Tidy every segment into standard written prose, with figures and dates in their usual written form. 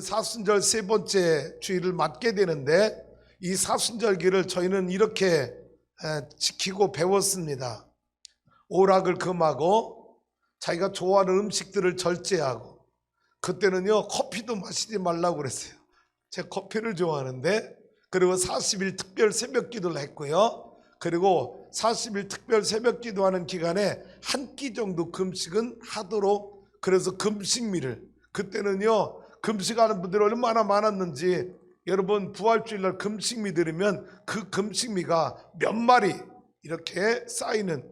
사순절 세 번째 주일을 맞게 되는데, 이 사순절기를 저희는 이렇게 지키고 배웠습니다. 오락을 금하고 자기가 좋아하는 음식들을 절제하고, 그때는요 커피도 마시지 말라고 그랬어요. 제가 커피를 좋아하는데, 그리고 40일 특별 새벽 기도를 했고요. 그리고 40일 특별 새벽 기도하는 기간에 한 끼 정도 금식은 하도록, 그래서 금식미를, 그때는요 금식하는 분들이 얼마나 많았는지, 여러분 부활주일날 금식미 들으면 그 금식미가 몇 마리 이렇게 쌓이는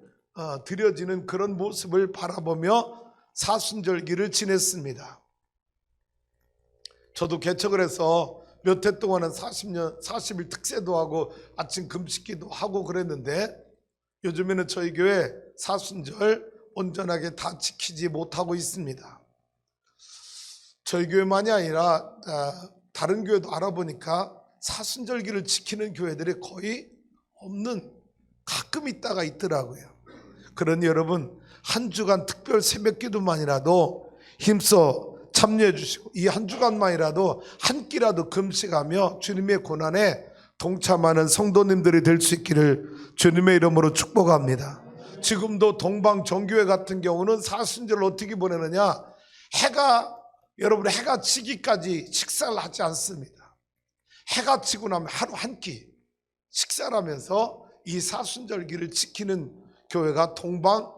드려지는 그런 모습을 바라보며 사순절기를 지냈습니다. 저도 개척을 해서 몇 해 동안은 40일 특세도 하고 아침 금식기도 하고 그랬는데, 요즘에는 저희 교회 사순절 온전하게 다 지키지 못하고 있습니다. 저희 교회만이 아니라 다른 교회도 알아보니까 사순절기를 지키는 교회들이 거의 없는, 가끔 있다가 있더라고요. 그러니 여러분, 한 주간 특별 새벽 기도만이라도 힘써 참여해 주시고, 이 한 주간만이라도 한 끼라도 금식하며 주님의 고난에 동참하는 성도님들이 될 수 있기를 주님의 이름으로 축복합니다. 지금도 동방 정교회 같은 경우는 사순절을 어떻게 보내느냐, 여러분 해가 지기까지 식사를 하지 않습니다. 해가 지고 나면 하루 한 끼 식사를 하면서 이 사순절기를 지키는 교회가 동방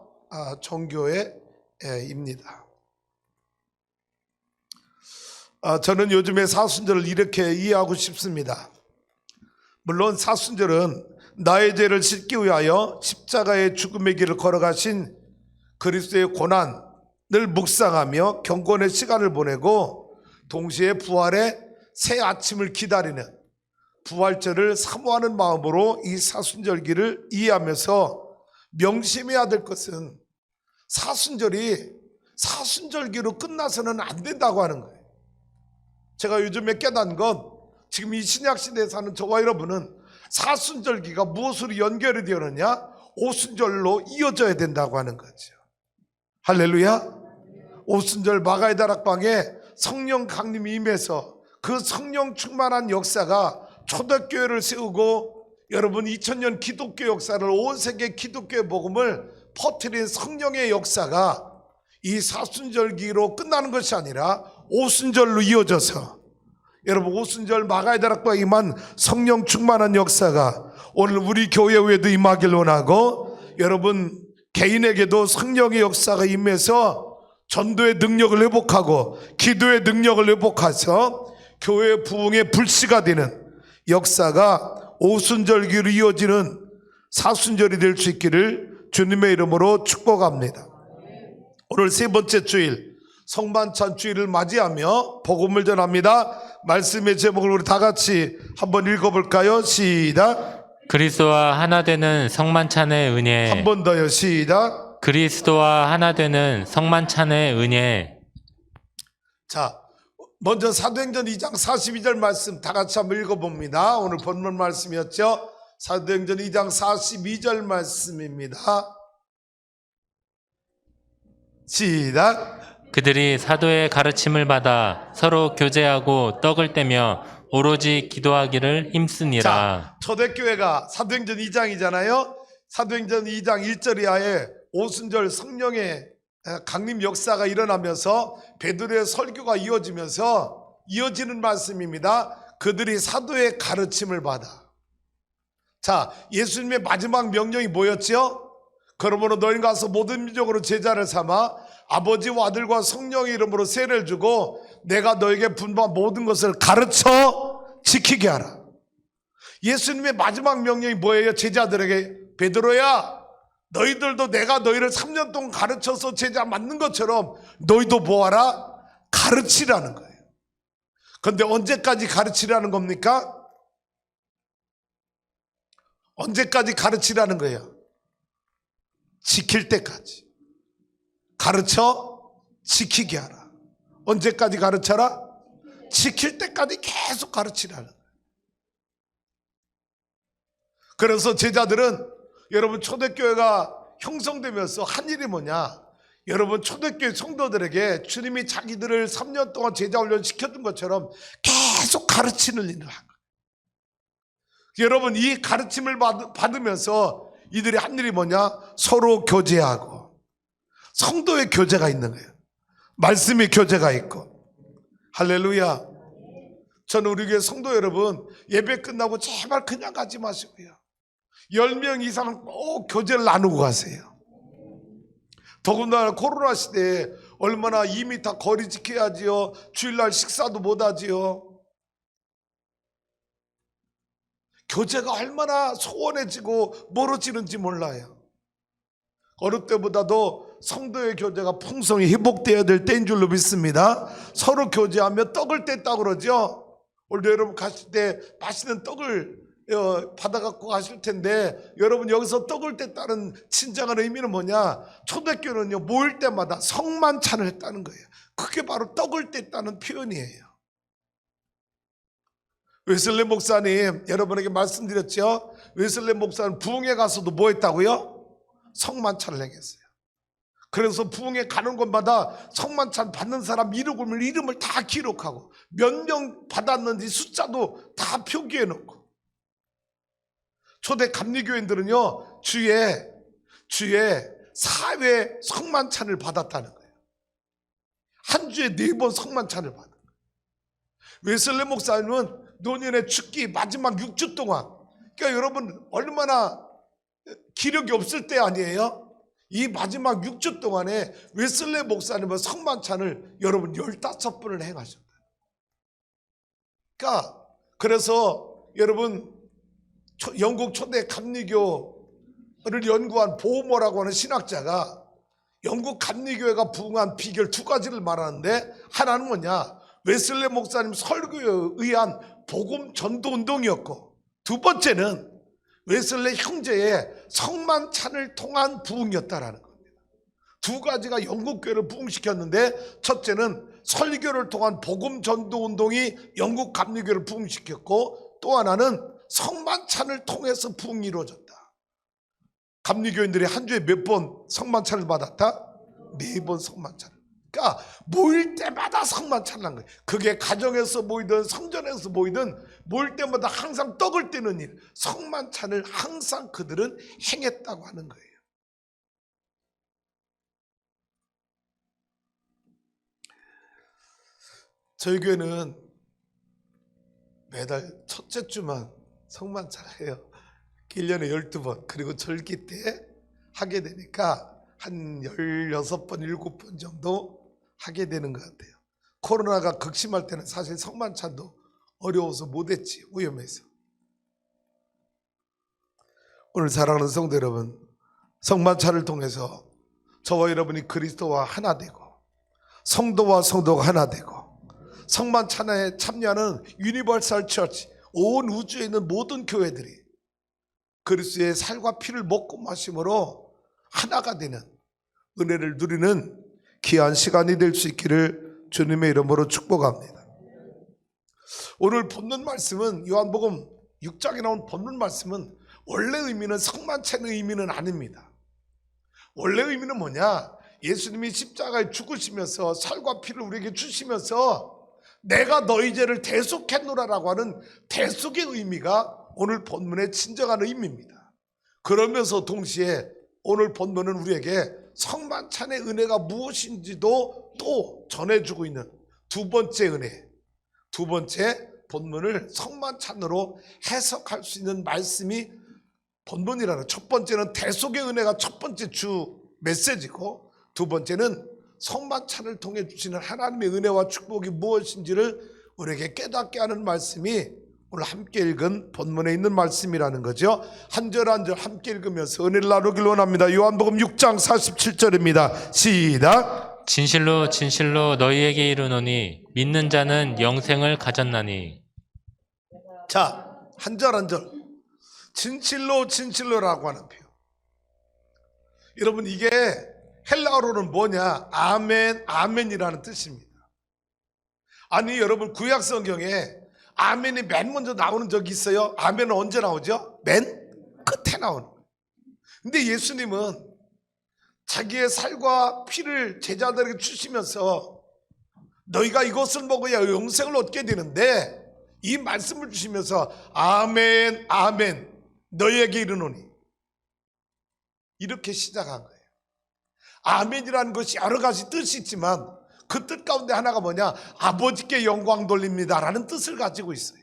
정교회입니다. 저는 요즘에 사순절을 이렇게 이해하고 싶습니다. 물론 사순절은 나의 죄를 씻기 위하여 십자가의 죽음의 길을 걸어가신 그리스도의 고난을 묵상하며 경건의 시간을 보내고, 동시에 부활의 새 아침을 기다리는 부활절을 사모하는 마음으로 이 사순절기를 이해하면서 명심해야 될 것은, 사순절기로 끝나서는 안 된다고 하는 거예요. 제가 요즘에 깨닫는 건, 지금 이 신약시대에 사는 저와 여러분은 사순절기가 무엇으로 연결이 되느냐, 오순절로 이어져야 된다고 하는 거죠. 할렐루야. 오순절 마가의 다락방에 성령 강림이 임해서 그 성령 충만한 역사가 초대교회를 세우고, 여러분 2000년 기독교 역사를, 온 세계 기독교의 복음을 퍼뜨린 성령의 역사가 이 사순절기로 끝나는 것이 아니라 오순절로 이어져서, 여러분 오순절 마가의 다락방에 임한 성령 충만한 역사가 오늘 우리 교회 외에도 임하길 원하고, 여러분 개인에게도 성령의 역사가 임해서 전도의 능력을 회복하고 기도의 능력을 회복해서 교회의 부흥의 불씨가 되는 역사가 오순절기로 이어지는 사순절이 될 수 있기를 주님의 이름으로 축복합니다. 오늘 세 번째 주일, 성만찬 주일을 맞이하며 복음을 전합니다. 말씀의 제목을 우리 다 같이 한번 읽어볼까요? 시작. 그리스도와 하나 되는 성만찬의 은혜. 한 번 더요. 시작. 그리스도와 하나 되는 성만찬의 은혜. 자, 먼저 사도행전 2장 42절 말씀 다 같이 한번 읽어봅니다. 오늘 본문 말씀이었죠. 사도행전 2장 42절 말씀입니다. 시작. 그들이 사도의 가르침을 받아 서로 교제하고 떡을 떼며 오로지 기도하기를 힘쓰니라. 자, 초대교회가 사도행전 2장이잖아요. 사도행전 2장 1절 이하에 오순절 성령의 강림 역사가 일어나면서 베드로의 설교가 이어지면서 이어지는 말씀입니다. 그들이 사도의 가르침을 받아. 자, 예수님의 마지막 명령이 뭐였죠? 그러므로 너희는 가서 모든 민족으로 제자를 삼아 아버지와 아들과 성령의 이름으로 세례를 주고 내가 너에게 분부한 모든 것을 가르쳐 지키게 하라. 예수님의 마지막 명령이 뭐예요? 제자들에게, 베드로야, 너희들도 내가 너희를 3년 동안 가르쳐서 제자 만든 것처럼 너희도 뭐하라? 가르치라는 거예요. 그런데 언제까지 가르치라는 겁니까? 언제까지 가르치라는 거예요? 지킬 때까지. 가르쳐 지키게 하라. 언제까지 가르쳐라? 지킬 때까지 계속 가르치라는 거예요. 그래서 제자들은, 여러분 초대교회가 형성되면서 한 일이 뭐냐, 여러분 초대교회 성도들에게 주님이 자기들을 3년 동안 제자 훈련 시켰던 것처럼 계속 가르치는 일을 한 거예요. 여러분 이 가르침을 받으면서 이들이 한 일이 뭐냐? 서로 교제하고 성도의 교제가 있는 거예요. 말씀의 교제가 있고. 할렐루야. 저는 우리 교회 성도 여러분 예배 끝나고 제발 그냥 가지 마시고요. 10명 이상 꼭 교제를 나누고 가세요. 더군다나 코로나 시대에 얼마나 2m 거리 지켜야지요. 주일날 식사도 못하지요. 교제가 얼마나 소원해지고 멀어지는지 몰라요. 어느 때보다도 성도의 교제가 풍성히 회복되어야 될 때인 줄로 믿습니다. 서로 교제하며 떡을 뗐다 그러죠. 오늘 여러분 가실 때 맛있는 떡을 받아갖고 가실 텐데, 여러분 여기서 떡을 뗐다는 진정한 의미는 뭐냐? 초대교회는요 모일 때마다 성만찬을 했다는 거예요. 그게 바로 떡을 뗐다는 표현이에요. 웨슬리 목사님 여러분에게 말씀드렸죠. 웨슬리 목사는 부흥회 가서도 뭐 했다고요? 성만찬을 행했어요. 그래서 부흥회 가는 곳마다 성만찬 받는 사람 이름을 다 기록하고 몇 명 받았는지 숫자도 다 표기해 놓고. 초대 감리교인들은요 주에 4회 성만찬을 받았다는 거예요. 한 주에 4번 성만찬을 받은 거예요. 웨슬리 목사님은 노년의 죽기 마지막 6주 동안, 그러니까 여러분 얼마나 기력이 없을 때 아니에요? 이 마지막 6주 동안에 웨슬리 목사님은 성만찬을 여러분 15번을 행하셨어요. 그러니까 그래서 여러분 영국 초대 감리교를 연구한 보모라고 하는 신학자가 영국 감리교회가 부흥한 비결 2가지를 말하는데, 하나는 뭐냐? 웨슬리 목사님 설교에 의한 복음 전도 운동이었고, 두 번째는 웨슬리 형제의 성만찬을 통한 부흥이었다라는 겁니다. 2가지가 영국 교회를 부흥시켰는데, 첫째는 설교를 통한 복음 전도 운동이 영국 감리교회를 부흥시켰고, 또 하나는 성만찬을 통해서 부흥이 이루어졌다. 감리교인들이 한 주에 몇 번 성만찬을 받았다? 4번 성만찬을. 그러니까 모일 때마다 성만찬을 한 거예요. 그게 가정에서 모이든 성전에서 모이든 모일 때마다 항상 떡을 떼는 일, 성만찬을 항상 그들은 행했다고 하는 거예요. 저희 교회는 매달 첫째 주만 성만찬을 해요. 1년에 12번. 그리고 절기 때 하게 되니까 한 16번, 7번 정도 하게 되는 것 같아요. 코로나가 극심할 때는 사실 성만찬도 어려워서 못했지, 위험해서. 오늘 사랑하는 성도 여러분, 성만찬을 통해서 저와 여러분이 그리스도와 하나 되고, 성도와 성도가 하나 되고, 성만찬에 참여하는 유니버설 처치, 온 우주에 있는 모든 교회들이 그리스도의 살과 피를 먹고 마심으로 하나가 되는 은혜를 누리는 귀한 시간이 될 수 있기를 주님의 이름으로 축복합니다. 오늘 본문 말씀은 요한복음 6장에 나온 본문 말씀은 원래 의미는 성만찬의 의미는 아닙니다. 원래 의미는 뭐냐? 예수님이 십자가에 죽으시면서 살과 피를 우리에게 주시면서 내가 너희 죄를 대속했노라라고 하는 대속의 의미가 오늘 본문의 진정한 의미입니다. 그러면서 동시에 오늘 본문은 우리에게 성만찬의 은혜가 무엇인지도 또 전해주고 있는 두 번째 은혜, 두 번째 본문을 성만찬으로 해석할 수 있는 말씀이 본문이라는, 첫 번째는 대속의 은혜가 첫 번째 주 메시지고, 두 번째는 성만찬을 통해 주시는 하나님의 은혜와 축복이 무엇인지를 우리에게 깨닫게 하는 말씀이 오늘 함께 읽은 본문에 있는 말씀이라는 거죠. 한 절 한 절 함께 읽으면서 은혜를 나누길 원합니다. 요한복음 6장 47절입니다. 시작. 진실로 진실로 너희에게 이르노니 믿는 자는 영생을 가졌나니. 자, 한 절 한 절 진실로 진실로라고 하는 표현. 여러분 이게 헬라어로는 뭐냐? 아멘, 아멘이라는 뜻입니다. 아니 여러분 구약 성경에 아멘이 맨 먼저 나오는 적이 있어요? 아멘은 언제 나오죠? 맨 끝에 나오는 거예요. 근데 예수님은 자기의 살과 피를 제자들에게 주시면서 너희가 이것을 먹어야 영생을 얻게 되는데, 이 말씀을 주시면서 아멘 아멘 너희에게 이르노니, 이렇게 시작한 거예요. 아멘이라는 것이 여러 가지 뜻이 있지만 그 뜻 가운데 하나가 뭐냐, 아버지께 영광 돌립니다라는 뜻을 가지고 있어요.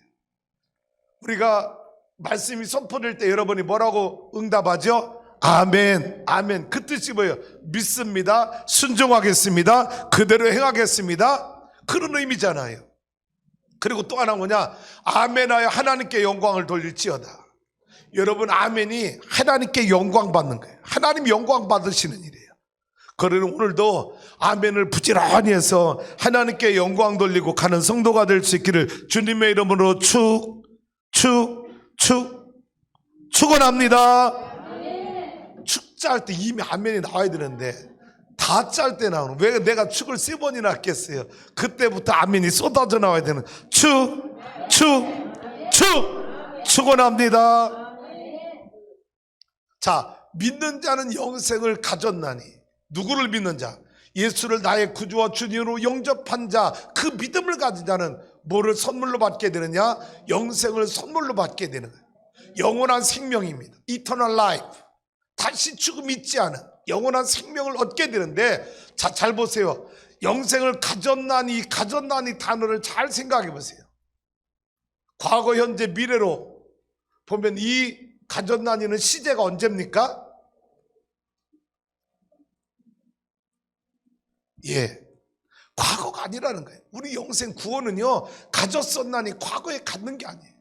우리가 말씀이 선포될 때 여러분이 뭐라고 응답하죠? 아멘 아멘. 그 뜻이 뭐예요? 믿습니다, 순종하겠습니다, 그대로 행하겠습니다, 그런 의미잖아요. 그리고 또 하나 뭐냐, 아멘하여 하나님께 영광을 돌릴지어다. 여러분, 아멘이 하나님께 영광 받는 거예요. 하나님 영광 받으시는 일이에요. 그러니 오늘도 아멘을 부지런히 해서 하나님께 영광 돌리고 가는 성도가 될 수 있기를 주님의 이름으로 축원합니다. 축자 할 때 이미 아멘이 나와야 되는데 다 짤 때 나오는, 왜 내가 축을 3번이나 했겠어요? 그때부터 아멘이 쏟아져 나와야 되는, 축원합니다. 자, 믿는 자는 영생을 가졌나니. 누구를 믿는 자? 예수를 나의 구주와 주님으로 영접한 자, 그 믿음을 가진 자는 뭐를 선물로 받게 되느냐? 영생을 선물로 받게 되는 거예요. 영원한 생명입니다. Eternal life. 다시 죽음 있지 않은 영원한 생명을 얻게 되는데, 자, 잘 보세요. 영생을 가졌나니, 가졌나니 단어를 잘 생각해 보세요. 과거, 현재, 미래로 보면 이 가졌나니는 시제가 언제입니까? 예, 과거가 아니라는 거예요. 우리 영생 구원은요, 가졌었나니 과거에 갖는 게 아니에요.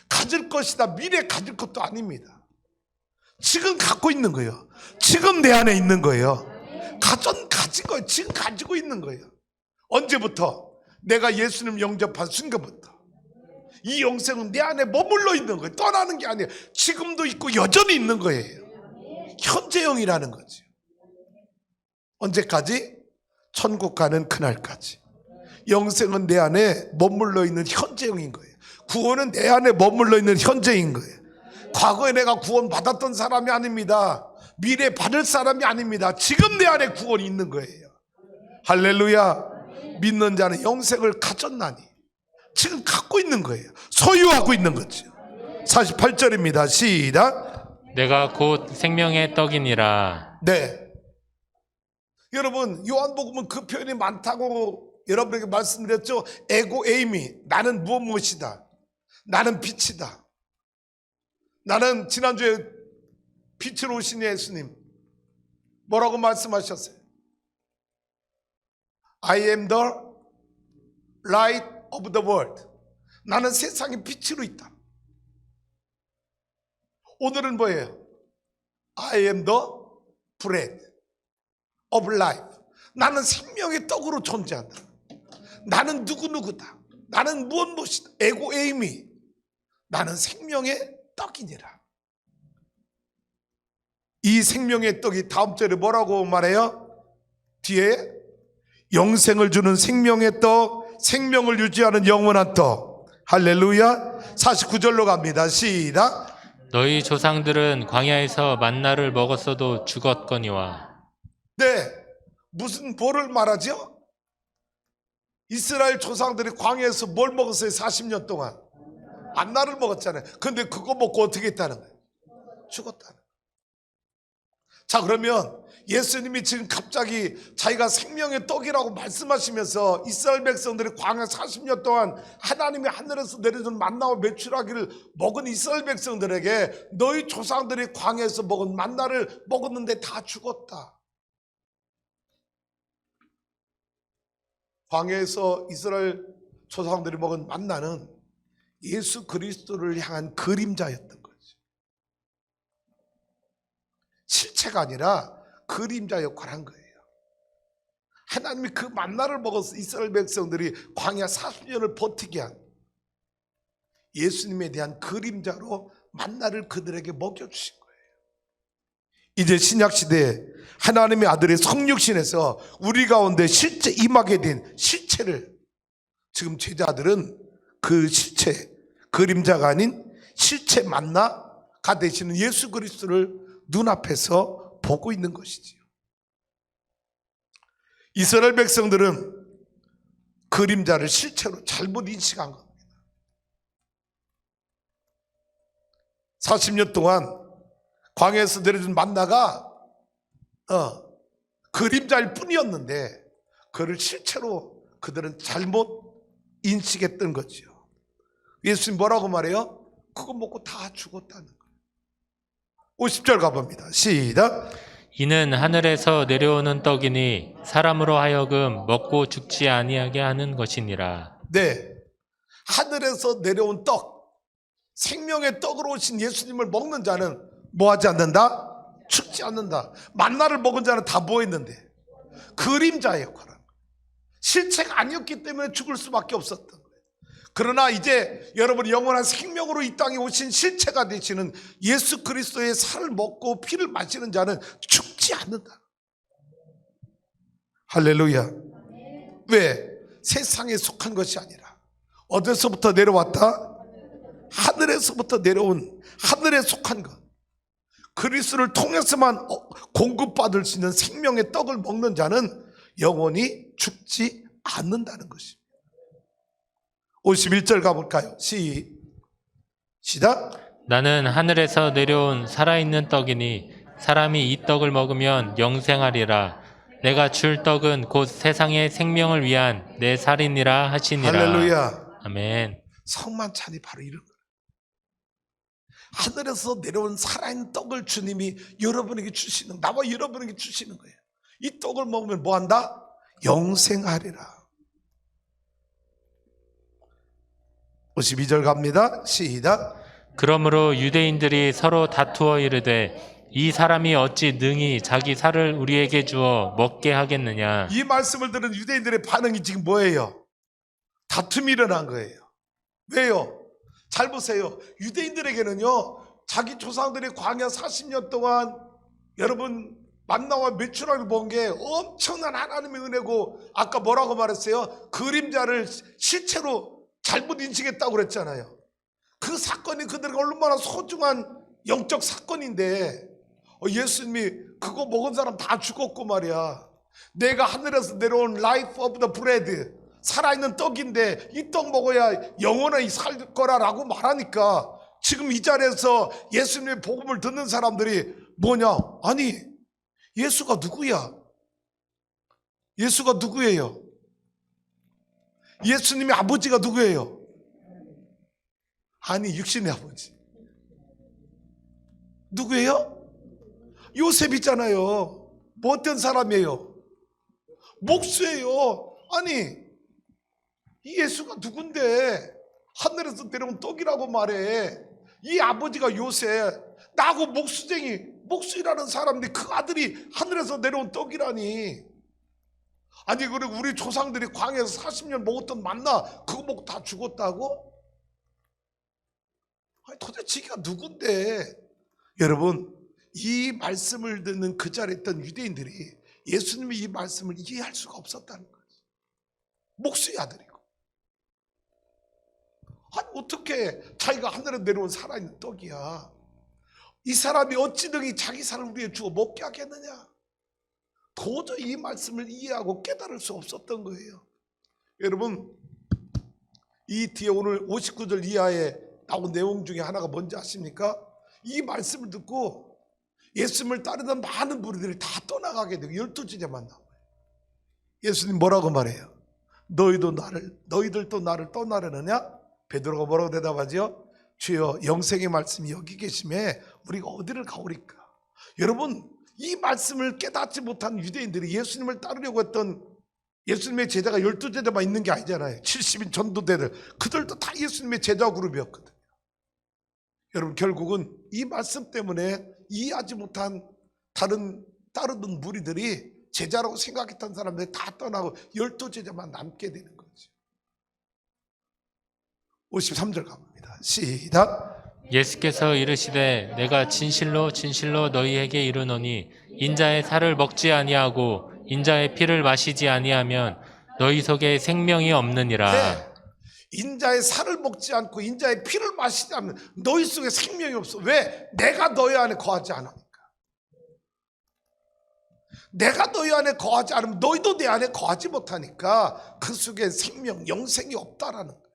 가질 것이다, 미래에 가질 것도 아닙니다. 지금 갖고 있는 거예요. 지금 내 안에 있는 거예요. 가진 거예요. 지금 가지고 있는 거예요. 언제부터? 내가 예수님 영접한 순간부터. 이 영생은 내 안에 머물러 있는 거예요. 떠나는 게 아니에요. 지금도 있고 여전히 있는 거예요. 현재형이라는 거죠. 언제까지? 천국 가는 그날까지. 영생은 내 안에 머물러 있는 현재형인 거예요. 구원은 내 안에 머물러 있는 현재인 거예요. 과거에 내가 구원 받았던 사람이 아닙니다. 미래 받을 사람이 아닙니다. 지금 내 안에 구원이 있는 거예요. 할렐루야. 믿는 자는 영생을 가졌나니, 지금 갖고 있는 거예요. 소유하고 있는 거죠. 48절입니다. 시작. 내가 곧 생명의 떡이니라. 네. 여러분, 요한복음은 그 표현이 많다고 여러분에게 말씀드렸죠. 에고 에이미, 나는 무엇이다. 나는 빛이다. 나는, 지난주에 빛으로 오신 예수님 뭐라고 말씀하셨어요? I am the light of the world. 나는 세상의 빛으로 있다. 오늘은 뭐예요? I am the bread of life. 나는 생명의 떡으로 존재한다. 나는 누구누구다. 나는 무엇이다. 에고 에이미, 나는 생명의 떡이니라. 이 생명의 떡이 다음 절에 뭐라고 말해요? 뒤에 영생을 주는 생명의 떡, 생명을 유지하는 영원한 떡. 할렐루야. 49절로 갑니다. 시작. 너희 조상들은 광야에서 만나를 먹었어도 죽었거니와. 네, 무슨 뭐를 말하죠? 이스라엘 조상들이 광야에서 뭘 먹었어요? 40년 동안 만나를 먹었잖아요. 근데 그거 먹고 어떻게 했다는 거예요? 죽었다는 거예요. 자, 그러면 예수님이 지금 갑자기 자기가 생명의 떡이라고 말씀하시면서 이스라엘 백성들이 광야 40년 동안 하나님이 하늘에서 내려준 만나와 메추라기를 먹은 이스라엘 백성들에게 너희 조상들이 광야에서 먹은 만나를 먹었는데 다 죽었다. 광야에서 이스라엘 조상들이 먹은 만나는 예수 그리스도를 향한 그림자였던 거죠. 실체가 아니라 그림자 역할을 한 거예요. 하나님이 그 만나를 먹어서 이스라엘 백성들이 광야 40년을 버티게 한 예수님에 대한 그림자로 만나를 그들에게 먹여주신 거예요. 이제 신약시대에 하나님의 아들의 성육신에서 우리 가운데 실제 임하게 된 실체를 지금 제자들은 그 실체, 그림자가 아닌 실체 만나가 되시는 예수 그리스도를 눈앞에서 보고 있는 것이지요. 이스라엘 백성들은 그림자를 실체로 잘못 인식한 겁니다. 40년 동안 광야에서 내려준 만나가 그림자일 뿐이었는데 그를 실체로 그들은 잘못 인식했던 거죠. 예수님 뭐라고 말해요? 그거 먹고 다 죽었다는 거예요. 50절 가봅니다. 시작. 이는 하늘에서 내려오는 떡이니 사람으로 하여금 먹고 죽지 아니하게 하는 것이니라. 네, 하늘에서 내려온 떡, 생명의 떡으로 오신 예수님을 먹는 자는 뭐하지 않는다? 죽지 않는다. 만나를 먹은 자는 다 뭐 했는데? 그림자의 역할을 하는 거예요. 실체가 아니었기 때문에 죽을 수밖에 없었던 거예요. 그러나 이제 여러분 영원한 생명으로 이 땅에 오신 실체가 되시는 예수 그리스도의 살을 먹고 피를 마시는 자는 죽지 않는다. 할렐루야. 왜? 세상에 속한 것이 아니라 어디서부터 내려왔다? 하늘에서부터 내려온, 하늘에 속한 것, 그리스도를 통해서만 공급받을 수 있는 생명의 떡을 먹는 자는 영원히 죽지 않는다는 것입니다. 51절 가볼까요? 시작. 나는 하늘에서 내려온 살아있는 떡이니 사람이 이 떡을 먹으면 영생하리라. 내가 줄 떡은 곧 세상의 생명을 위한 내 살이니라 하시니라. 할렐루야. 아멘. 성만찬이 바로 이런 거예요. 하늘에서 내려온 살아있는 떡을 주님이 여러분에게 주시는, 나와 여러분에게 주시는 거예요. 이 떡을 먹으면 뭐한다? 영생하리라. 52절 갑니다. 시작. 그러므로 유대인들이 서로 다투어 이르되 이 사람이 어찌 능히 자기 살을 우리에게 주어 먹게 하겠느냐. 이 말씀을 들은 유대인들의 반응이 지금 뭐예요? 다툼이 일어난 거예요. 왜요? 잘 보세요. 유대인들에게는요, 자기 조상들이 광야 40년 동안 여러분 만나와 메추라를 본 게 엄청난 하나님의 은혜고, 아까 뭐라고 말했어요? 그림자를 실체로 잘못 인식했다고 그랬잖아요. 그 사건이 그들에게 얼마나 소중한 영적 사건인데 예수님이 그거 먹은 사람 다 죽었고 말이야. 내가 하늘에서 내려온 라이프 오브 더 브레드, 살아있는 떡인데 이 떡 먹어야 영원히 살 거라라고 말하니까 지금 이 자리에서 예수님의 복음을 듣는 사람들이 뭐냐? 아니, 예수가 누구야? 예수가 누구예요? 예수님의 아버지가 누구예요? 아니, 육신의 아버지 누구예요? 요셉이잖아요. 뭐 어떤 사람이에요? 목수예요. 아니, 이 예수가 누군데 하늘에서 내려온 떡이라고 말해. 이 아버지가 요셉, 나하고 목수쟁이, 목수이라는 사람인데 그 아들이 하늘에서 내려온 떡이라니. 아니, 그리고 우리 조상들이 광야에서 40년 먹었던 만나 그거 먹고 다 죽었다고? 아니, 도대체 이가 누군데? 여러분, 이 말씀을 듣는 그 자리에 있던 유대인들이 예수님이 이 말씀을 이해할 수가 없었다는 거지. 목수의 아들이고. 아니, 어떻게 자기가 하늘에 내려온 살아있는 떡이야. 이 사람이 어찌 등이 자기 살을 우리에 주어 먹게 하겠느냐. 도저히 이 말씀을 이해하고 깨달을 수 없었던 거예요. 여러분, 이 뒤에 오늘 59절 이하에 나온 내용 중에 하나가 뭔지 아십니까? 이 말씀을 듣고 예수님을 따르던 많은 무리들이 다 떠나가게 되고 12제자만 나와요. 예수님 뭐라고 말해요? 너희들도 나를 떠나려느냐? 베드로가 뭐라고 대답하죠? 주여, 영생의 말씀이 여기 계심에 우리가 어디를 가오리까? 여러분, 이 말씀을 깨닫지 못한 유대인들이 예수님을 따르려고 했던 예수님의 제자가 12제자만 있는 게 아니잖아요. 70인 전도대들, 그들도 다 예수님의 제자 그룹이었거든요. 여러분, 결국은 이 말씀 때문에 이해하지 못한 따르던 무리들이 제자라고 생각했던 사람들이 다 떠나고 12제자만 남게 되는 거죠. 53절 가봅니다. 시작. 예수께서 이르시되 내가 진실로 진실로 너희에게 이르노니 인자의 살을 먹지 아니하고 인자의 피를 마시지 아니하면 너희 속에 생명이 없느니라. 네. 인자의 살을 먹지 않고 인자의 피를 마시지 않으면 너희 속에 생명이 없어. 왜? 내가 너희 안에 거하지 않으니까. 내가 너희 안에 거하지 않으면 너희도 내 안에 거하지 못하니까 그 속에 생명, 영생이 없다라는 거예요.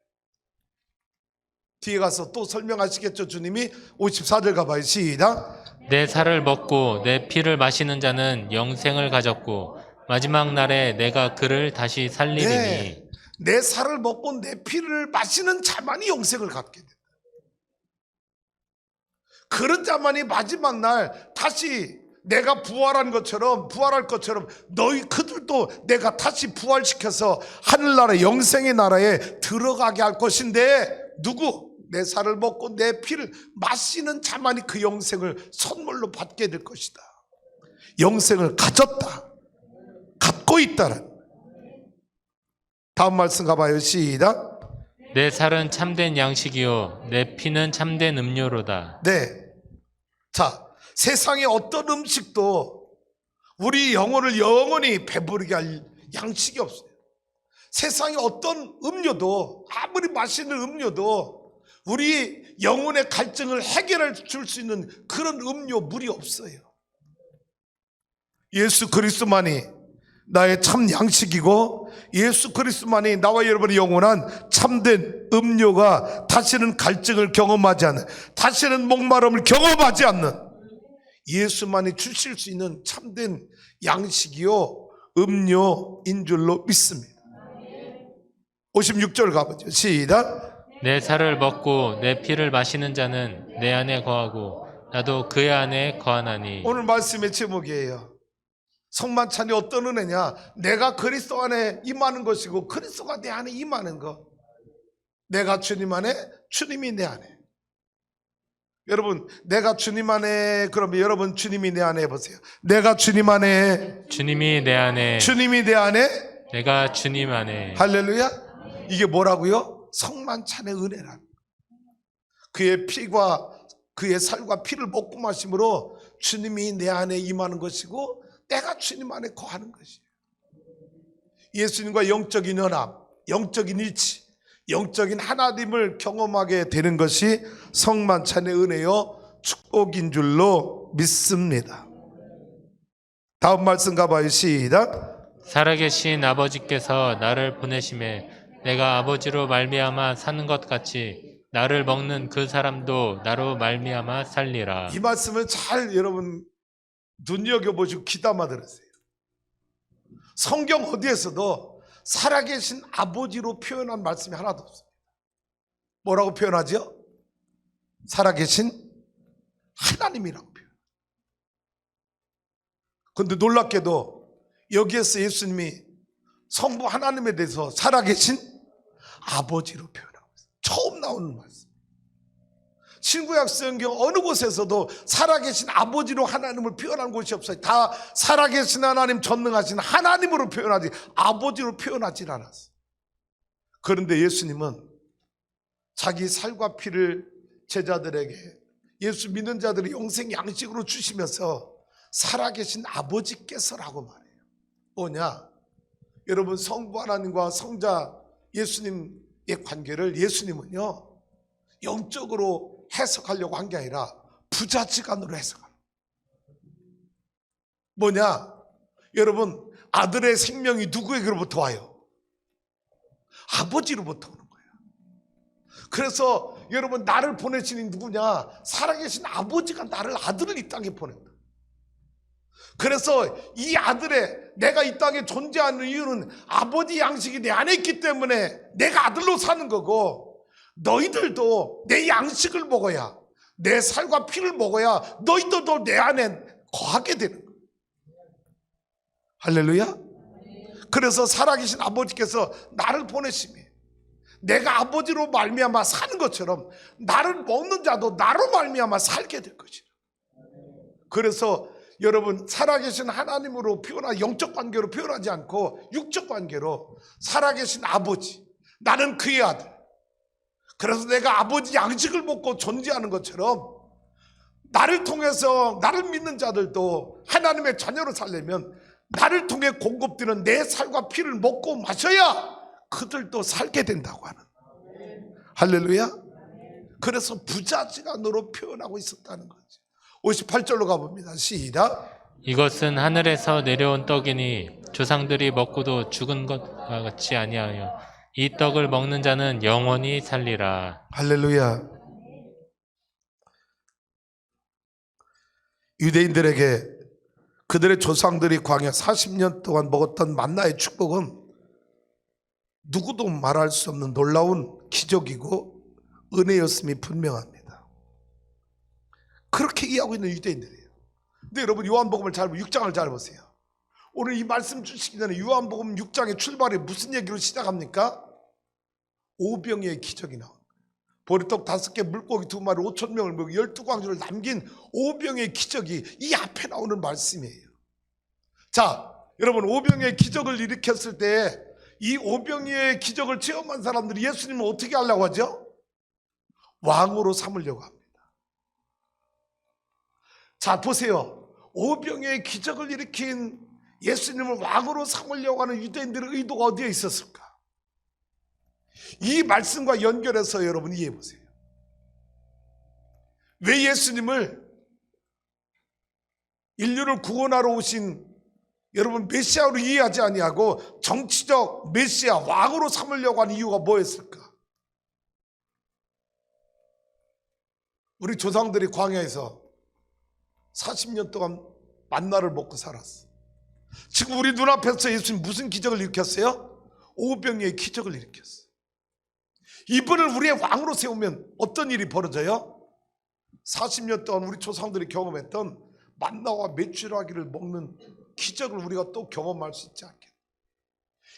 뒤에 가서 또 설명하시겠죠. 주님이 54절 가봐요. 시작. 내 살을 먹고 내 피를 마시는 자는 영생을 가졌고 마지막 날에 내가 그를 다시 살리리니. 네, 내 살을 먹고 내 피를 마시는 자만이 영생을 갖게 된다. 그런 자만이 마지막 날 다시 내가 부활할 것처럼 너희 그들도 내가 다시 부활시켜서 하늘나라 영생의 나라에 들어가게 할 것인데, 누구? 내 살을 먹고 내 피를 마시는 자만이 그 영생을 선물로 받게 될 것이다. 영생을 가졌다, 갖고 있다는. 다음 말씀 가봐요. 시작. 내 살은 참된 양식이요 내 피는 참된 음료로다. 네. 자, 세상의 어떤 음식도 우리 영혼을 영원히 배부르게 할 양식이 없어요. 세상의 어떤 음료도, 아무리 맛있는 음료도 우리 영혼의 갈증을 해결해 줄 수 있는 그런 음료물이 없어요. 예수 그리스도만이 나의 참 양식이고, 예수 그리스도만이 나와 여러분의 영원한 참된 음료가, 다시는 갈증을 경험하지 않는, 다시는 목마름을 경험하지 않는 예수만이 주실 수 있는 참된 양식이요 음료인 줄로 믿습니다. 56절 가보죠. 시작. 내 살을 먹고 내 피를 마시는 자는 내 안에 거하고 나도 그의 안에 거하나니. 오늘 말씀의 제목이에요. 성만찬이 어떤 은혜냐? 내가 그리스도 안에 임하는 것이고 그리스도가 내 안에 임하는 것. 내가 주님 안에, 주님이 내 안에. 여러분, 내가 주님 안에, 그러면 여러분 주님이 내 안에 해보세요. 내가 주님 안에, 주님이 내 안에, 주님이 내 안에, 내가 주님 안에. 할렐루야. 이게 뭐라고요? 성만찬의 은혜란. 그의 피과 그의 살과 피를 먹고 마심으로 주님이 내 안에 임하는 것이고 내가 주님 안에 거하는 것이에요. 예수님과 영적인 연합, 영적인 일치, 영적인 하나님을 경험하게 되는 것이 성만찬의 은혜요 축복인 줄로 믿습니다. 다음 말씀 가봐요. 시작. 살아계신 아버지께서 나를 보내심에 내가 아버지로 말미암아 사는 것 같이 나를 먹는 그 사람도 나로 말미암아 살리라. 이 말씀을 잘 여러분 눈여겨보시고 귀담아 들으세요. 성경 어디에서도 살아계신 아버지로 표현한 말씀이 하나도 없습니다. 뭐라고 표현하죠? 살아계신 하나님이라고 표현. 그런데 놀랍게도 여기에서 예수님이 성부 하나님에 대해서 살아계신 아버지로 표현하고 있어요. 처음 나오는 말씀. 신구약 성경 어느 곳에서도 살아계신 아버지로 하나님을 표현한 곳이 없어요. 다 살아계신 하나님, 전능하신 하나님으로 표현하지 아버지로 표현하지 않았어요. 그런데 예수님은 자기 살과 피를 제자들에게, 예수 믿는 자들의 영생 양식으로 주시면서 살아계신 아버지께서라고 말해요. 뭐냐? 여러분, 성부 하나님과 성자 예수님의 관계를 예수님은요 영적으로 해석하려고 한 게 아니라 부자지간으로 해석하는. 뭐냐? 여러분, 아들의 생명이 누구에게로부터 와요? 아버지로부터 오는 거예요. 그래서 여러분, 나를 보내신 누구냐? 살아계신 아버지가 나를, 아들을 이 땅에 보낸다. 그래서 이 아들의, 내가 이 땅에 존재하는 이유는 아버지 양식이 내 안에 있기 때문에 내가 아들로 사는 거고, 너희들도 내 양식을 먹어야, 내 살과 피를 먹어야 너희들도 내 안에 거하게 되는 거예요. 할렐루야. 그래서 살아계신 아버지께서 나를 보내심이, 내가 아버지로 말미암아 사는 것처럼 나를 먹는 자도 나로 말미암아 살게 될 것이다. 그래서 여러분, 살아계신 하나님으로 표현한 영적 관계로 표현하지 않고 육적 관계로 살아계신 아버지, 나는 그의 아들. 그래서 내가 아버지 양식을 먹고 존재하는 것처럼 나를 통해서, 나를 믿는 자들도 하나님의 자녀로 살려면 나를 통해 공급되는 내 살과 피를 먹고 마셔야 그들도 살게 된다고 하는. 할렐루야. 그래서 부자지간으로 표현하고 있었다는 거죠. 58절로 가봅니다. 시작. 이것은 하늘에서 내려온 떡이니 조상들이 먹고도 죽은 것과 같지 아니하여 이 떡을 먹는 자는 영원히 살리라. 할렐루야. 유대인들에게 그들의 조상들이 광야 40년 동안 먹었던 만나의 축복은 누구도 말할 수 없는 놀라운 기적이고 은혜였음이 분명합니다. 그렇게 이해하고 있는 유대인들이에요. 근데 여러분, 요한복음을 잘 6장을 잘 보세요. 오늘 이 말씀 주시기 전에 요한복음 6장의 출발이 무슨 얘기로 시작합니까? 오병이의 기적이 나옵니다. 보리떡 5개, 물고기 2마리, 5,000명을 먹이 12광주를 남긴 오병이의 기적이 이 앞에 나오는 말씀이에요. 자, 여러분, 오병이의 기적을 일으켰을 때 이 오병이의 기적을 체험한 사람들이 예수님을 어떻게 하려고 하죠? 왕으로 삼으려고 합니다. 자, 보세요. 오병이의 기적을 일으킨 예수님을 왕으로 삼으려고 하는 유대인들의 의도가 어디에 있었을까? 이 말씀과 연결해서 여러분 이해해 보세요. 왜 예수님을 인류를 구원하러 오신 여러분 메시아로 이해하지 아니하고 정치적 메시아 왕으로 삼으려고 하는 이유가 뭐였을까? 우리 조상들이 광야에서 40년 동안 만나를 먹고 살았어. 지금 우리 눈앞에서 예수님 무슨 기적을 일으켰어요? 오병이의 기적을 일으켰어. 이분을 우리의 왕으로 세우면 어떤 일이 벌어져요? 40년 동안 우리 조상들이 경험했던 만나와 메추라기를 먹는 기적을 우리가 또 경험할 수 있지 않겠나.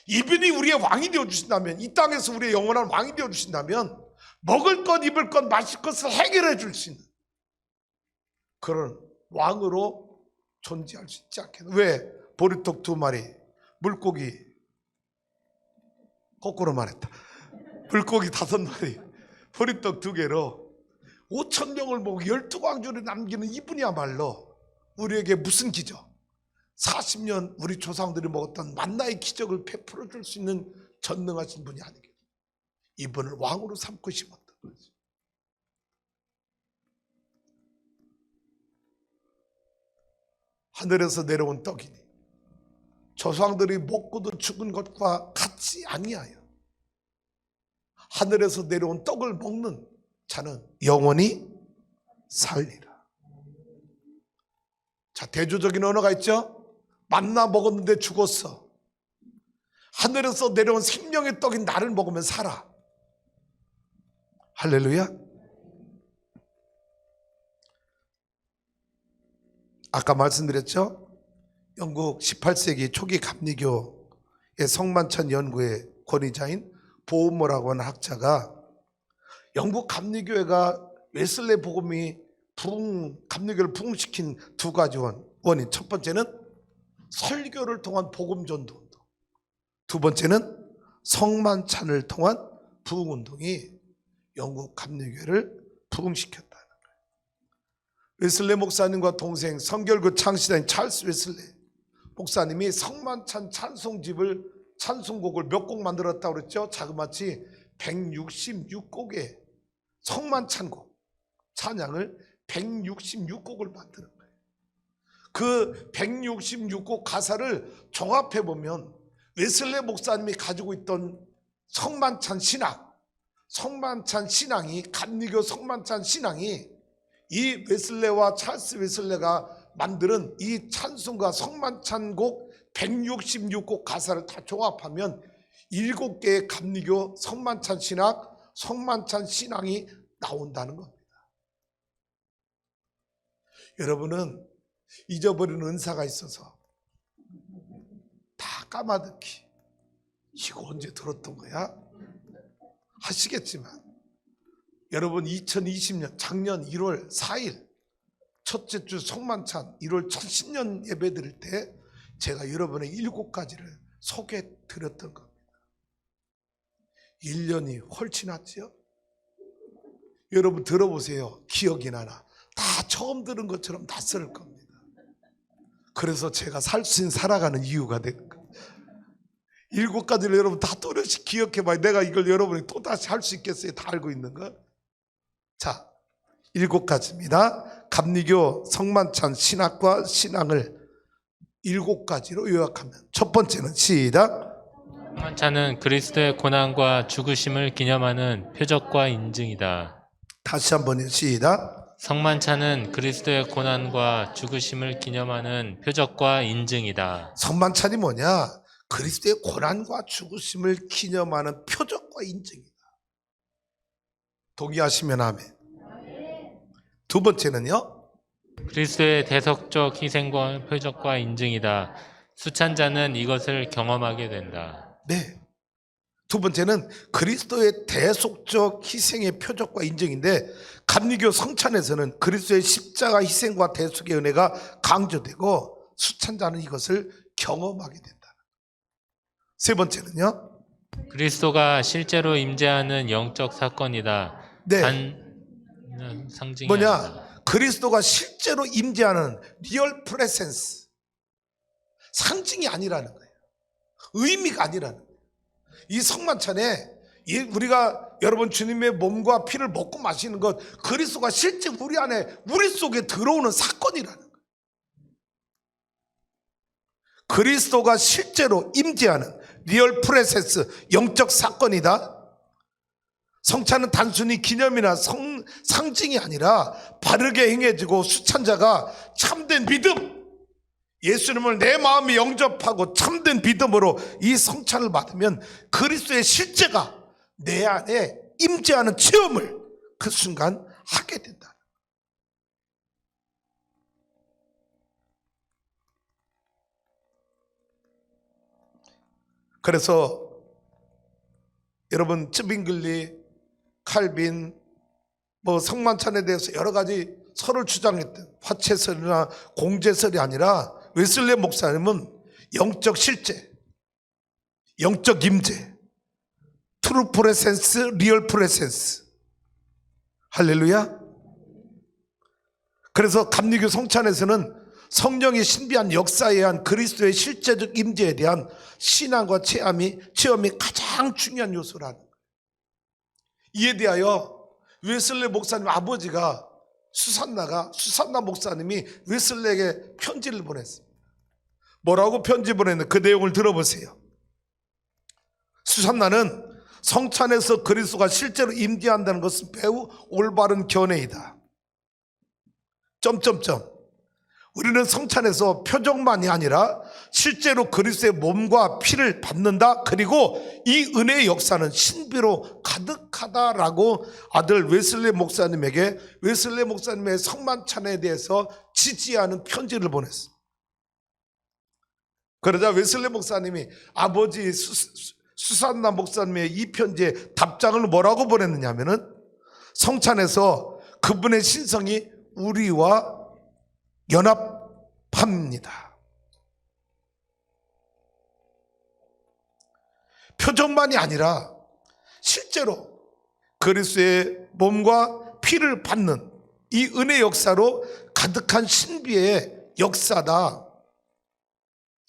이분이 우리의 왕이 되어주신다면, 이 땅에서 우리의 영원한 왕이 되어주신다면 먹을 것, 입을 것, 마실 것을 해결해 줄 수 있는 그런 왕으로 존재할 수 있지 않겠나. 왜? 보리떡 2마리, 물고기, 거꾸로 말했다, 물고기 5마리, 보리떡 2개로 5,000명을 먹고 12광주를 남기는 이분이야말로 우리에게 무슨 기적? 40년 우리 조상들이 먹었던 만나의 기적을 베풀어 줄 수 있는 전능하신 분이 아니겠어요. 이분을 왕으로 삼고 싶었던 거죠. 하늘에서 내려온 떡이니 조상들이 먹고도 죽은 것과 같지 아니하여 하늘에서 내려온 떡을 먹는 자는 영원히 살리라. 자, 대조적인 언어가 있죠. 만나 먹었는데 죽었어. 하늘에서 내려온 생명의 떡인 나를 먹으면 살아. 할렐루야. 아까 말씀드렸죠. 영국 18세기 초기 감리교의 성만찬 연구의 권위자인 보우머라고 하는 학자가 영국 감리교회가 웨슬레 복음이 감리교를 부흥시킨 2가지 원인. 첫 번째는 설교를 통한 복음 전도 운동, 두 번째는 성만찬을 통한 부흥 운동이 영국 감리교회를 부흥시켰다는 거예요. 웨슬레 목사님과 동생 성결교 창시자인 찰스 웨슬레 목사님이 성만찬 찬송곡을 몇 곡 만들었다고 그랬죠? 자그마치 166곡의 성만찬곡, 찬양을 166곡을 만드는 거예요. 그 166곡 가사를 종합해보면 웨슬레 목사님이 가지고 있던 성만찬 신앙이, 감리교 성만찬 신앙이 이 웨슬레와 찰스 웨슬레가 만드는 이 찬송과 성만찬곡 166곡 가사를 다 종합하면 7개의 감리교 성만찬 신앙이 나온다는 겁니다. 여러분은 잊어버린 은사가 있어서 다 까마득히 이거 언제 들었던 거야? 하시겠지만 여러분 2020년 작년 1월 4일 첫째 주 성만찬 1월 첫 신년 예배 드릴 때 제가 여러분의 7가지를 소개해 드렸던 겁니다. 1년이 훨씬 지났죠? 여러분 들어보세요. 기억이 나나? 다 처음 들은 것처럼 낯설 겁니다. 그래서 제가 살아가는 이유가 된 거예요. 7가지를 여러분 다 또렷이 기억해봐요. 내가 이걸 여러분이 또다시 할 수 있겠어요? 다 알고 있는 거? 자, 7가지입니다. 감리교 성만찬 신학과 신앙을 7가지로 요약하면 첫 번째는 시작. 성만찬은 그리스도의 고난과 죽으심을 기념하는 표적과 인증이다. 다시 한번요. 시작. 성만찬은 그리스도의 고난과 죽으심을 기념하는 표적과 인증이다. 성만찬이 뭐냐? 그리스도의 고난과 죽으심을 기념하는 표적과 인증이다. 동의하시면 아멘. 두 번째는요. 그리스도의 대속적 희생과 표적과 인증이다. 수찬자는 이것을 경험하게 된다. 네. 두 번째는 그리스도의 대속적 희생의 표적과 인증인데, 감리교 성찬에서는 그리스도의 십자가 희생과 대속의 은혜가 강조되고 수찬자는 이것을 경험하게 된다. 세 번째는요. 그리스도가 실제로 임재하는 영적 사건이다. 네. 단 상징이 뭐냐? 아니다. 그리스도가 실제로 임재하는 리얼 프레센스, 상징이 아니라는 거예요. 의미가 아니라는 거예요. 이 성만찬에 우리가 여러분 주님의 몸과 피를 먹고 마시는 것, 그리스도가 실제 우리 안에, 우리 속에 들어오는 사건이라는 거예요. 그리스도가 실제로 임재하는 리얼 프레센스, 영적 사건이다. 성찬은 단순히 기념이나 상징이 아니라 바르게 행해지고 수찬자가 참된 믿음, 예수님을 내 마음에 영접하고 참된 믿음으로 이 성찬을 받으면 그리스도의 실제가 내 안에 임재하는 체험을 그 순간 하게 된다. 그래서 여러분 쯔빙글리, 칼빈, 성만찬에 대해서 여러 가지 설을 주장했던 화채설이나 공제설이 아니라 웨슬레 목사님은 영적 실제, 영적 임재, 트루 프레센스, 리얼 프레센스. 할렐루야. 그래서 감리교 성찬에서는 성령의 신비한 역사에 의한 그리스도의 실제적 임재에 대한 신앙과 체험이 가장 중요한 요소라는 거예요. 이에 대하여 웨슬레 목사님 아버지가 수산나 목사님이 웨슬레에게 편지를 보냈습니다. 뭐라고 편지 보냈는데 그 내용을 들어보세요. 수산나는 성찬에서 그리스도가 실제로 임재한다는 것은 매우 올바른 견해이다. 우리는 성찬에서 표적만이 아니라 실제로 그리스도의 몸과 피를 받는다. 그리고 이 은혜의 역사는 신비로 가득하다라고 아들 웨슬레 목사님에게 웨슬레 목사님의 성만찬에 대해서 지지하는 편지를 보냈어. 그러자 웨슬레 목사님이 아버지 수산나 목사님의 이 편지에 답장을 뭐라고 보냈느냐 하면은, 성찬에서 그분의 신성이 우리와 연합합니다. 표정만이 아니라 실제로 그리스도의 몸과 피를 받는 이 은혜 역사로 가득한 신비의 역사다.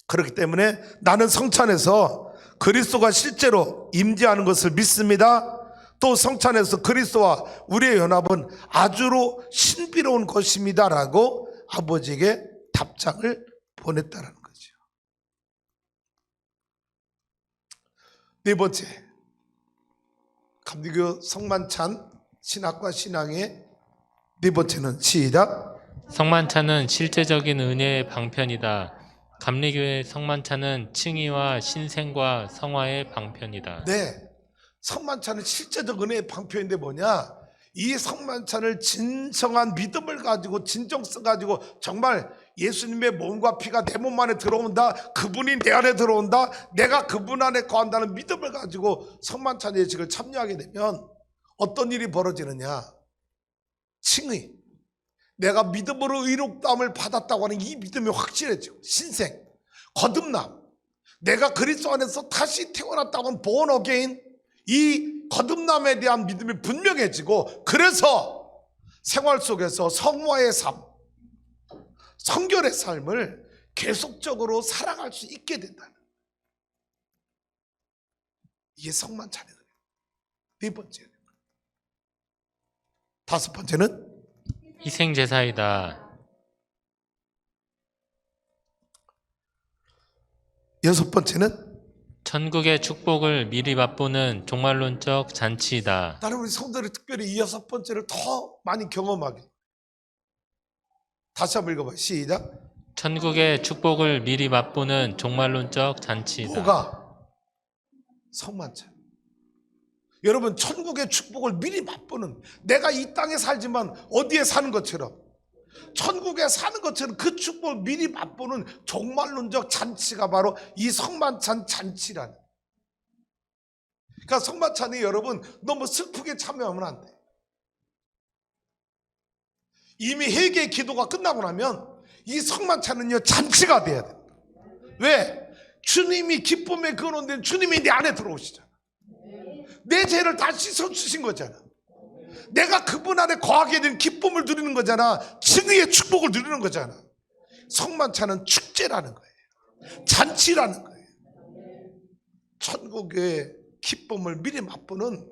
그렇기 때문에 나는 성찬에서 그리스도가 실제로 임재하는 것을 믿습니다. 또 성찬에서 그리스도와 우리의 연합은 아주로 신비로운 것입니다 라고 아버지에게 답장을 보냈다는 거죠. 네 번째, 감리교 성만찬 신학과 신앙의 네 번째는 시작. 성만찬은 실제적인 은혜의 방편이다. 감리교의 성만찬은 칭의와 신생과 성화의 방편이다. 네, 성만찬은 실제적 은혜의 방편인데 뭐냐? 이 성만찬을 진정한 믿음을 가지고, 진정성 가지고, 정말 예수님의 몸과 피가 내 몸 안에 들어온다, 그분이 내 안에 들어온다, 내가 그분 안에 거한다는 믿음을 가지고 성만찬 예식을 참여하게 되면 어떤 일이 벌어지느냐? 칭의, 내가 믿음으로 의롭다함을 받았다고 하는 이 믿음이 확실해지고, 신생, 거듭남, 내가 그리스도 안에서 다시 태어났다고 하는 born again, 이 거듭남에 대한 믿음이 분명해지고, 그래서 생활 속에서 성화의 삶, 성결의 삶을 계속적으로 살아갈 수 있게 된다는, 이게 성만찬이에요. 네 번째. 다섯 번째는 희생제사이다. 여섯 번째는 천국의 축복을 미리 맛보는 종말론적 잔치이다. 나는 우리 성도들이 특별히 이 여섯 번째를 더 많이 경험하게. 다시 한번 읽어봐요. 시작. 천국의 축복을 미리 맛보는 종말론적 잔치이다. 뭐가? 성만찬. 여러분, 천국의 축복을 미리 맛보는, 내가 이 땅에 살지만 어디에 사는 것처럼, 천국에 사는 것처럼 그 축복을 미리 맛보는 종말론적 잔치가 바로 이 성만찬 잔치라는. 그러니까 성만찬이 여러분 너무 슬프게 참여하면 안 돼. 이미 회개의 기도가 끝나고 나면 이 성만찬은요 잔치가 돼야 돼. 왜? 주님이 기쁨의 근원된 주님이 내 안에 들어오시잖아. 내 죄를 다 씻어주신 거잖아. 내가 그분 안에 거하게 된 기쁨을 누리는 거잖아. 증의의 축복을 누리는 거잖아. 성만찬은 축제라는 거예요. 잔치라는 거예요. 천국의 기쁨을 미리 맛보는,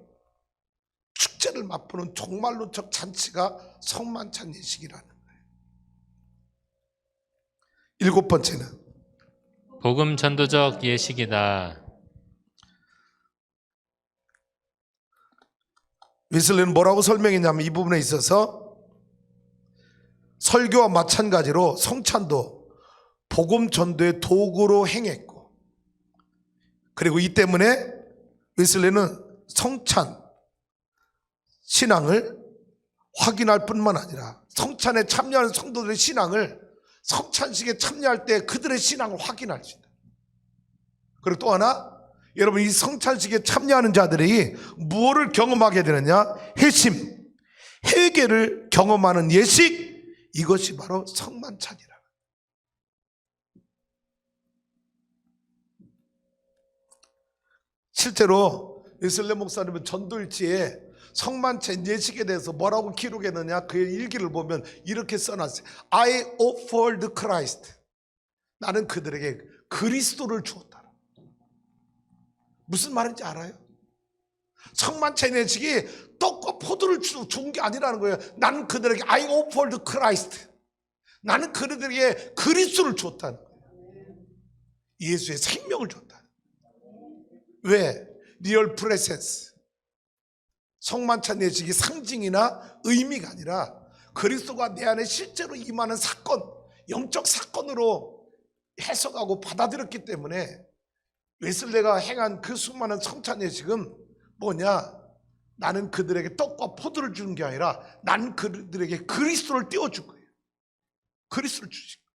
축제를 맛보는 종말론적 잔치가 성만찬 예식이라는 거예요. 일곱 번째는 복음 전도적 예식이다. 웨슬리는 뭐라고 설명했냐면 이 부분에 있어서 설교와 마찬가지로 성찬도 복음 전도의 도구로 행했고, 그리고 이 때문에 웨슬리는 성찬 신앙을 확인할 뿐만 아니라 성찬에 참여하는 성도들의 신앙을 성찬식에 참여할 때 그들의 신앙을 확인할 수 있다. 그리고 또 하나, 여러분 이 성찬식에 참여하는 자들이 무엇을 경험하게 되느냐? 회심, 회개를 경험하는 예식, 이것이 바로 성만찬이라. 실제로 웨슬리 목사님은 전도일지에 성만찬 예식에 대해서 뭐라고 기록했느냐? 그의 일기를 보면 이렇게 써놨어요. I offered Christ. 나는 그들에게 그리스도를 주었다. 무슨 말인지 알아요? 성만찬 예식이 떡과 포도를 준 게 아니라는 거예요. 나는 그들에게 I offered Christ. 나는 그들에게 그리스도를 줬다는 거예요. 예수의 생명을 줬다. 왜? 리얼 프레센스. 성만찬 예식이 상징이나 의미가 아니라 그리스도가 내 안에 실제로 임하는 사건, 영적 사건으로 해석하고 받아들였기 때문에 웨슬리가 행한 그 수많은 성찬 예식은 뭐냐? 나는 그들에게 떡과 포도를 주는 게 아니라 나는 그들에게 그리스도를 띄워준 거예요. 그리스도를 주신 거예요.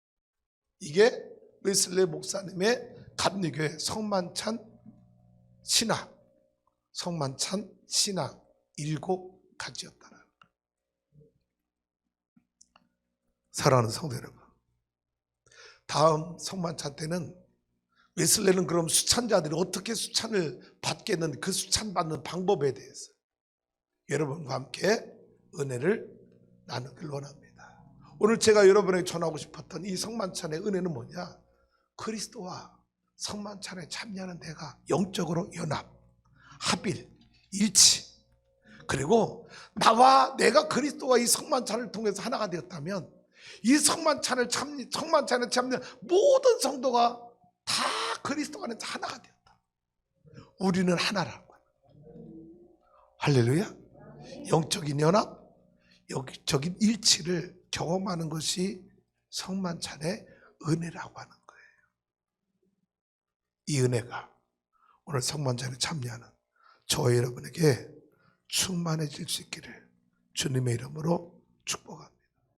이게 웨슬리 목사님의 감리교회 성만찬 신학, 성만찬 신학 7가지였다는 거예요. 사랑하는 성도 여러분, 다음 성만찬 때는 웨슬리는 그럼 수찬자들이 어떻게 수찬을 받겠는, 그 수찬 받는 방법에 대해서 여러분과 함께 은혜를 나누길 원합니다. 오늘 제가 여러분에게 전하고 싶었던 이 성만찬의 은혜는 뭐냐? 그리스도와 성만찬에 참여하는 내가 영적으로 연합, 합일, 일치, 그리고 나와 내가 그리스도와 이 성만찬을 통해서 하나가 되었다면 이 성만찬에 참여하는 모든 성도가 다 그리스도 안에서 하나가 되었다. 우리는 하나라고. 할렐루야. 영적인 연합, 영적인 일치를 경험하는 것이 성만찬의 은혜라고 하는 거예요. 이 은혜가 오늘 성만찬에 참여하는 저와 여러분에게 충만해질 수 있기를 주님의 이름으로 축복합니다.